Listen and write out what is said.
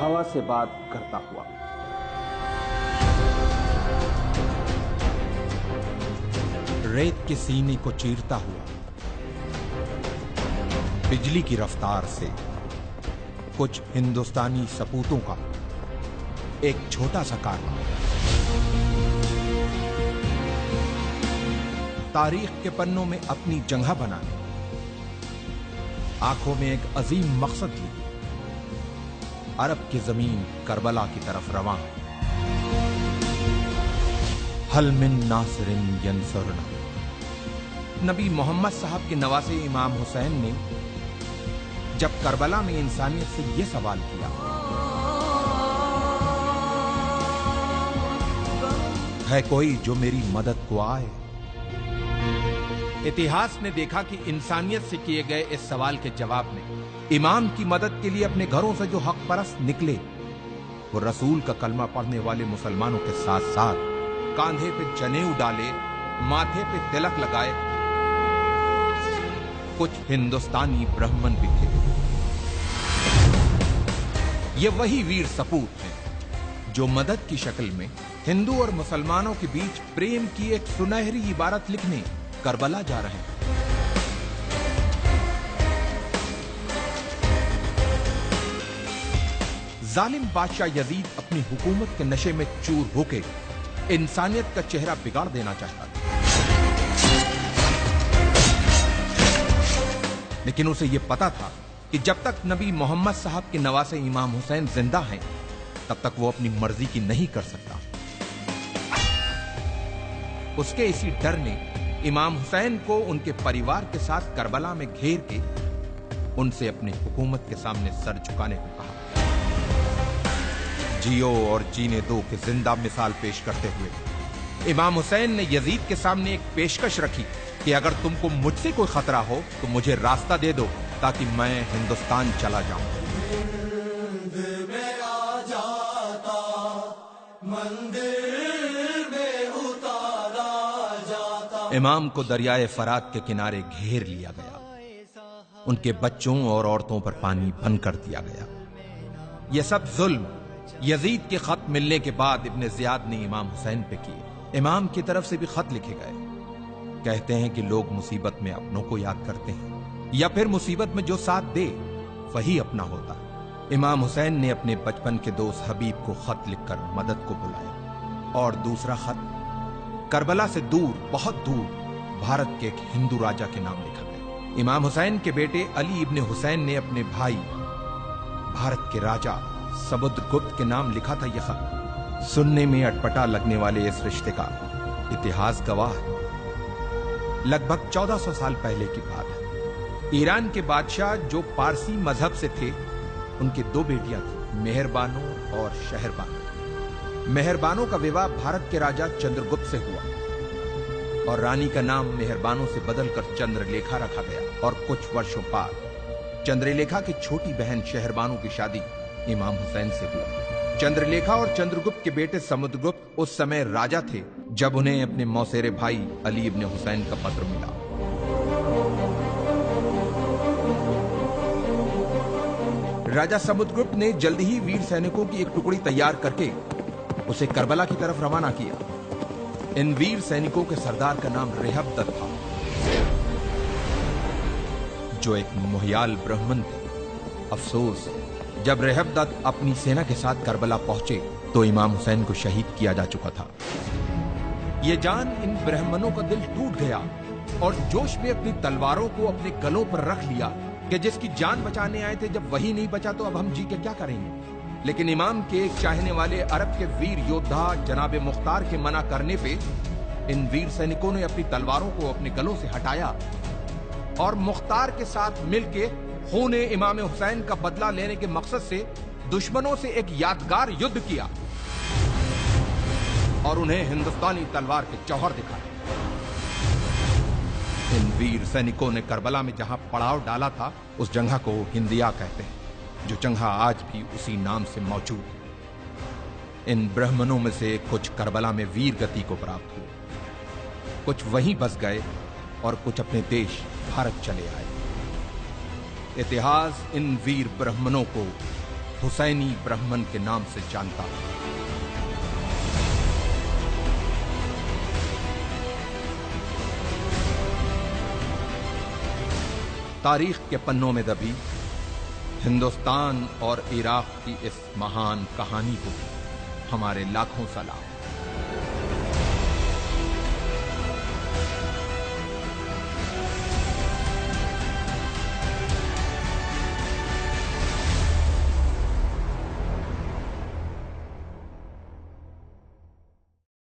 हवा से बात करता हुआ। रेत के सीने को चीरता हुआ, बिजली की रफ्तार से कुछ हिंदुस्तानी सपूतों का एक छोटा सा कारनामा तारीख के पन्नों में अपनी जगह बनाने, आंखों में एक अजीम मकसद लिए अरब की जमीन करबला की तरफ रवां। हल मिन नासिरिन यंसुरना। नबी मोहम्मद साहब के नवासे इमाम हुसैन ने जब करबला में इंसानियत से यह सवाल किया, है कोई जो मेरी मदद को आए? इतिहास ने देखा कि इंसानियत से किए गए इस सवाल के जवाब में इमाम की मदद के लिए अपने घरों से जो हक परस्त निकले, वो रसूल का कलमा पढ़ने वाले मुसलमानों के साथ साथ कांधे पे जनेऊ डाले, माथे पे तिलक लगाए कुछ हिंदुस्तानी ब्राह्मण भी थे। ये वही वीर सपूत हैं जो मदद की शक्ल में हिंदू और मुसलमानों के बीच प्रेम की एक सुनहरी इबारत लिखने करबला जा रहे हैं। जालिम बादशाह यजीद अपनी हुकूमत के नशे में चूर होके इंसानियत का चेहरा बिगाड़ देना चाहता था, लेकिन उसे यह पता था कि जब तक नबी मोहम्मद साहब के नवासे इमाम हुसैन जिंदा हैं, तब तक वो अपनी मर्जी की नहीं कर सकता। उसके इसी डर ने इमाम हुसैन को उनके परिवार के साथ करबला में घेर के उनसे अपनी हुकूमत के सामने सर झुकाने को कहा। जियो और जीने दो की जिंदा मिसाल पेश करते हुए इमाम हुसैन ने यजीद के सामने एक पेशकश रखी कि अगर तुमको मुझसे कोई खतरा हो तो मुझे रास्ता दे दो ताकि मैं हिंदुस्तान चला जाऊं। इमाम को दरियाए फरात के किनारे घेर लिया गया, उनके बच्चों और औरतों पर पानी बंद कर दिया गया। यह सब जुल्म यजीद के खत मिलने के बाद इब्ने जियाद ने इमाम हुसैन पे किए। इमाम की तरफ से भी खत लिखे गए। कहते हैं कि लोग मुसीबत में अपनों को याद करते हैं या फिर मुसीबत में जो साथ दे वही अपना होता। इमाम हुसैन ने अपने बचपन के दोस्त हबीब को खत लिखकर मदद को बुलाया और दूसरा खत करबला से दूर, बहुत दूर भारत के एक हिंदू राजा के नाम लिखा गया। इमाम हुसैन के बेटे अली इब्ने हुसैन ने अपने भाई भारत के राजा समुद्रगुप्त के नाम लिखा था यह खत। सुनने में अटपटा लगने वाले इस रिश्ते का इतिहास गवाह है। लगभग 1400 साल पहले की बात है। ईरान के बादशाह जो पारसी मजहब से थे, उनके दो बेटियां थी, मेहरबानो और शहरबानो। मेहरबानो का विवाह भारत के राजा चंद्रगुप्त से हुआ और रानी का नाम मेहरबानो से बदलकर चंद्रलेखा रखा गया। और कुछ वर्षों बाद चंद्रलेखा की छोटी बहन शहरबानो की शादी इमाम हुसैन से हुई। चंद्रलेखा और चंद्रगुप्त के बेटे समुद्रगुप्त उस समय राजा थे जब उन्हें अपने मौसेरे भाई अली इब्ने हुसैन का पत्र मिला। राजा समुद्रगुप्त ने जल्द ही वीर सैनिकों की एक टुकड़ी तैयार करके उसे करबला की तरफ रवाना किया। इन वीर सैनिकों के सरदार का नाम रेहबदत था, जो एक मोहियाल ब्राह्मण थे। अफसोस, जब रेहबदत अपनी सेना के साथ करबला पहुंचे तो इमाम हुसैन को शहीद किया जा चुका था। यह जान इन ब्राह्मणों का दिल टूट गया और जोश में अपनी तलवारों को अपने गलों पर रख लिया कि जिसकी जान बचाने आए थे, जब वही नहीं बचा तो अब हम जी के क्या करेंगे। लेकिन इमाम के चाहने वाले अरब के वीर योद्धा जनाबे मुख्तार के मना करने पे इन वीर सैनिकों ने अपनी तलवारों को अपने गलों से हटाया और मुख्तार के साथ मिलके खूने इमाम हुसैन का बदला लेने के मकसद से दुश्मनों से एक यादगार युद्ध किया और उन्हें हिंदुस्तानी तलवार के जौहर दिखाए। इन वीर सैनिकों ने करबला में जहां पड़ाव डाला था, उस जगह को हिंदिया कहते हैं, जो जगह आज भी उसी नाम से मौजूद है। इन ब्राह्मणों में से कुछ करबला में वीर गति को प्राप्त हुए, कुछ वहीं बस गए और कुछ अपने देश भारत चले आए। इतिहास इन वीर ब्राह्मणों को हुसैनी ब्राह्मण के नाम से जानता है। तारीख के पन्नों में दबी हिंदुस्तान और इराक की इस महान कहानी को हमारे लाखों सलाम।